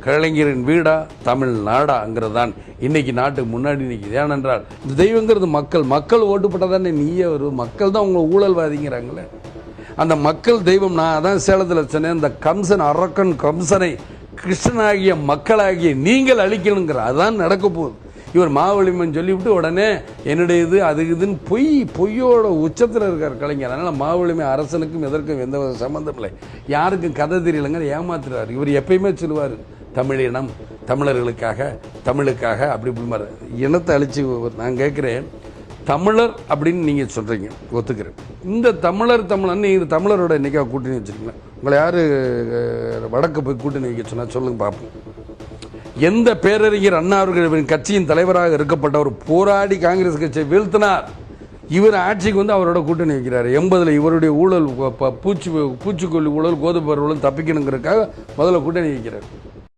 கலைஞரின் வீடா தமிழ்நாடாங்கிறது தான் இன்னைக்கு நாட்டுக்கு முன்னாடி நிற்கிது. ஏனென்றால் இந்த தெய்வங்கிறது மக்கள் ஓட்டுப்பட்டால் தானே நீயே வரும். மக்கள் தான் உங்களை ஊழல்வாதிங்கிறாங்களே. அந்த மக்கள் தெய்வம். நான் அதான் சேலத்தில் சொன்னேன், இந்த கம்சன் அரக்கன் கம்சனை கிருஷ்ணனாகிய மக்களாகிய நீங்கள் அழிக்கணுங்கிற அதுதான் நடக்க போகுது. இவர் மாவலிமன் சொல்லிவிட்டு உடனே என்னுடைய இது அது இதுன்னு பொய்யோட உச்சத்தில் இருக்கார் கலைஞர். அதனால் மாவலிமை அரசனுக்கும் எதற்கும் எந்த சம்மந்தம் இல்லை, யாருக்கும் கதை தெரியலைங்க, ஏமாத்துறாரு. இவர் எப்பயுமே சொல்லுவார், தமிழினம் தமிழர்களுக்காக அப்படி இப்படி இனத்தை அழிச்சு. நான் கேட்குறேன், தமிழர் அப்படின்னு நீங்கள் சொல்கிறீங்க, ஒத்துக்கிறேன். இந்த தமிழர்னு நீங்கள் தமிழரோட என்னைக்கா கூட்டணி வச்சுருக்கீங்களா? உங்களை யார் வடக்கு போய் கூட்டணி வைக்க சொன்னால் சொல்லுங்க பார்ப்போம். எந்த பேரறிஞர் அண்ணா அவர்கள் கட்சியின் தலைவராக இருக்கப்பட்டவர் போராடி காங்கிரஸ் கட்சியை வீழ்த்தினார். இவர் ஆட்சிக்கு வந்து அவரோட கூட்டணி வைக்கிறார். 80 இவருடைய ஊழல் பூச்சிக்கொல்லி ஊழல் கோதுமை ஊழல் தப்பிக்கணுங்கிறதுக்காக முதல்ல கூட்டணி வைக்கிறார்.